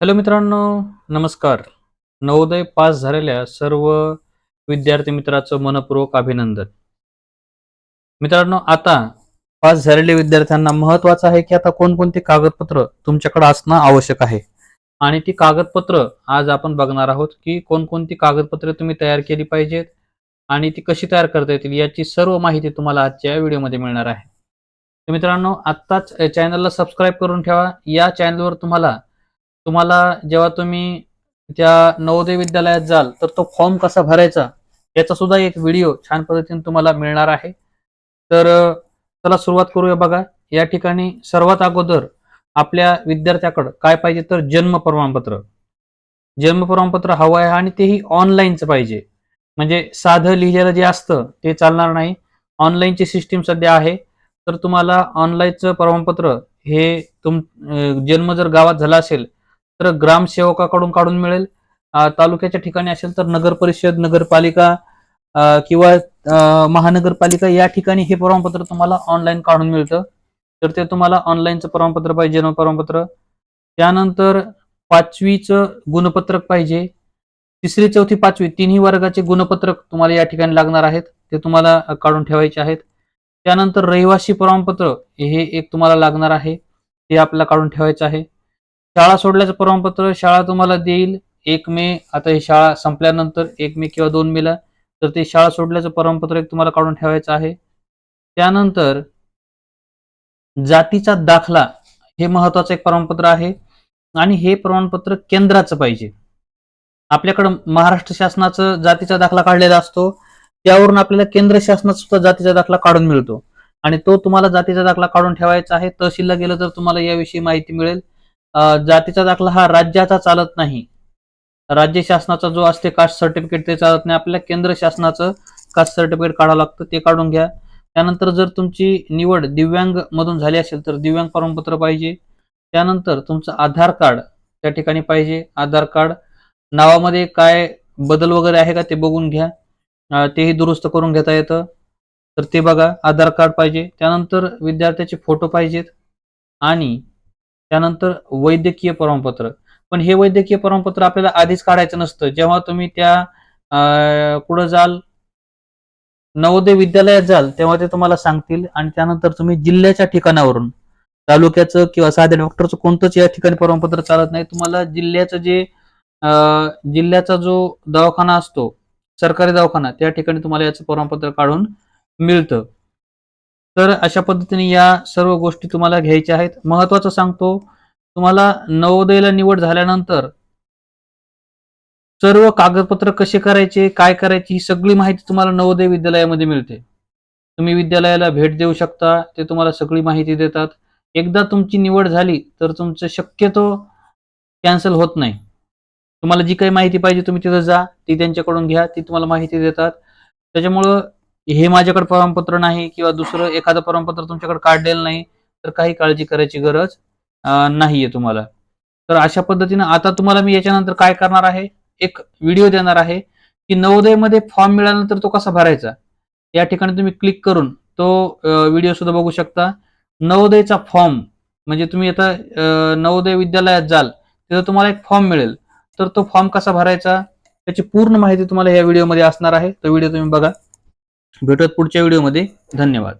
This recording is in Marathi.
हॅलो मित्रांनो, नमस्कार. नवोदय पास झालेल्या सर्व विद्यार्थी मित्राचं मनपूर्वक अभिनंदन. मित्रांनो, आता पास झालेल्या विद्यार्थ्यांना महत्त्वाचं आहे, की आता कोणकोणती कागदपत्र तुमच्याकडे असणं आवश्यक आहे. आणि ती कागदपत्र आज आपण बघणार आहोत, की कोणकोणती कागदपत्रे तुम्ही तयार केली पाहिजेत आणि ती कशी तयार करता येतील याची सर्व माहिती तुम्हाला आजच्या व्हिडिओमध्ये मिळणार आहे. तर मित्रांनो, आत्ताच चॅनलला सबस्क्राईब करून ठेवा. या चॅनलवर तुम्हाला तुम्हाला जेव्हा तुम्ही त्या नवोदय विद्यालयात जाल, तर तो फॉर्म कसा भरायचा याचा सुद्धा एक व्हिडिओ छान पद्धतीने तुम्हाला मिळणार आहे. तर चला सुरुवात करूया. बघा, या ठिकाणी सर्वात अगोदर आपल्या विद्यार्थ्याकडं काय पाहिजे, तर जन्म प्रमाणपत्र. जन्म प्रमाणपत्र हवं आहे आणि तेही ऑनलाईनचं पाहिजे. म्हणजे साधं लिहिलेलं जे असतं ते चालणार नाही. ऑनलाईनची सिस्टीम सध्या आहे. तर तुम्हाला ऑनलाईनचं प्रमाणपत्र हे जन्म जर गावात झाला असेल, तर ग्रामसेवकाकडून काढून मिळेल. तालुक्याच्या ठिकाणी असेल तर नगर परिषद, नगरपालिका किंवा महानगरपालिका या ठिकाणी हे प्रमाणपत्र तुम्हाला ऑनलाईन काढून मिळतं. तर ते तुम्हाला ऑनलाईनचं प्रमाणपत्र पाहिजे, जन्म प्रमाणपत्र. त्यानंतर 5वीचं गुणपत्रक पाहिजे. 3री, 4थी, 5वी तिन्ही वर्गाचे गुणपत्रक तुम्हाला या ठिकाणी लागणार आहेत. ते तुम्हाला काढून ठेवायचे आहेत. त्यानंतर रहिवासी प्रमाणपत्र हे एक तुम्हाला लागणार आहे. ते आपल्याला काढून ठेवायचं आहे. शाळा सोडल्याचं प्रमाणपत्र शाळा तुम्हाला देईल 1 मे. आता ही शाळा संपल्यानंतर 1 मे किंवा 2 मेला तर ते शाळा सोडल्याचं प्रमाणपत्र एक तुम्हाला काढून ठेवायचं आहे. त्यानंतर जातीचा दाखला हे महत्वाचं एक प्रमाणपत्र आहे आणि हे प्रमाणपत्र केंद्राचं पाहिजे. आपल्याकडं महाराष्ट्र शासनाचं जातीचा दाखला काढलेला असतो. त्यावरून आपल्याला केंद्र शासनाचा सुद्धा जातीचा दाखला काढून मिळतो आणि तो तुम्हाला जातीचा दाखला काढून ठेवायचा आहे. तहसीलला गेलं तर तुम्हाला याविषयी माहिती मिळेल. जातीचा दाखला हा राज्याचा चालत नाही. राज्य शासनाचा जो असते कास्ट सर्टिफिकेट ते चालत नाही. आपल्याला केंद्र शासनाचं कास्ट सर्टिफिकेट काढावं लागतं, ते काढून घ्या. त्यानंतर जर तुमची निवड दिव्यांग मधून झाली असेल तर दिव्यांग प्रमाणपत्र पाहिजे. त्यानंतर तुमचं आधार कार्ड त्या ठिकाणी पाहिजे. आधार कार्ड नावामध्ये काय बदल वगैरे आहे का ते बघून घ्या. तेही दुरुस्त करून घेता येतं. तर ते बघा, आधार कार्ड पाहिजे. त्यानंतर विद्यार्थ्याचे फोटो पाहिजेत आणि त्यानंतर वैद्यकीय प्रमाणपत्र. पण हे वैद्यकीय प्रमाणपत्र आपल्याला आधीच काढायचं नसतं. जेव्हा तुम्ही त्या कुठं जाल, नवोदय विद्यालयात जाल, तेव्हा ते तुम्हाला सांगतील आणि त्यानंतर तुम्ही जिल्ह्याच्या ठिकाणावरून तालुक्याचं किंवा साध्या डॉक्टरचं कोणतंच या ठिकाणी प्रमाणपत्र चालत नाही. तुम्हाला जिल्ह्याचं जे जिल्ह्याचा जो दवाखाना असतो, सरकारी दवाखाना, त्या ठिकाणी तुम्हाला याचं प्रमाणपत्र काढून मिळतं. तर अशा पद्धतीने या सर्व गोष्टी तुम्हाला घ्यायच्या आहेत. महत्त्वाचं सांगतो, तुम्हाला नवोदयला निवड झाल्यानंतर सर्व कागदपत्र कसे करायचे, काय करायचे ही सगळी माहिती तुम्हाला नवोदय विद्यालयामध्ये मिळते. तुम्ही विद्यालयाला भेट देऊ शकता. ते तुम्हाला सगळी माहिती देतात. एकदा तुमची निवड झाली, तर तुमचं शक्यतो कॅन्सल होत नाही. तुम्हाला जी काही माहिती पाहिजे तुम्ही तिथं जा, ती त्यांच्याकडून घ्या. ती तुम्हाला माहिती देतात. त्याच्यामुळं हे माझ्याकडे प्रमाणपत्र नाही किंवा दुसरं एखादं प्रमाणपत्र तुमच्याकडे काढलेलं नाही, तर काही काळजी करायची गरज नाहीये तुम्हाला. तर अशा पद्धतीनं आता तुम्हाला मी याच्यानंतर काय करणार आहे, एक व्हिडिओ देणार आहे, की नवोदयमध्ये फॉर्म मिळाल्यानंतर तो कसा भरायचा. या ठिकाणी तुम्ही क्लिक करून तो व्हिडिओ सुद्धा बघू शकता. नवोदयचा फॉर्म म्हणजे तुम्ही आता नवोदय विद्यालयात जाल, तिथं तुम्हाला एक फॉर्म मिळेल. तर तो फॉर्म कसा भरायचा त्याची पूर्ण माहिती तुम्हाला या व्हिडिओमध्ये असणार आहे. तो व्हिडिओ तुम्ही बघा. भेटूयात पुढच्या व्हिडिओमध्ये. धन्यवाद.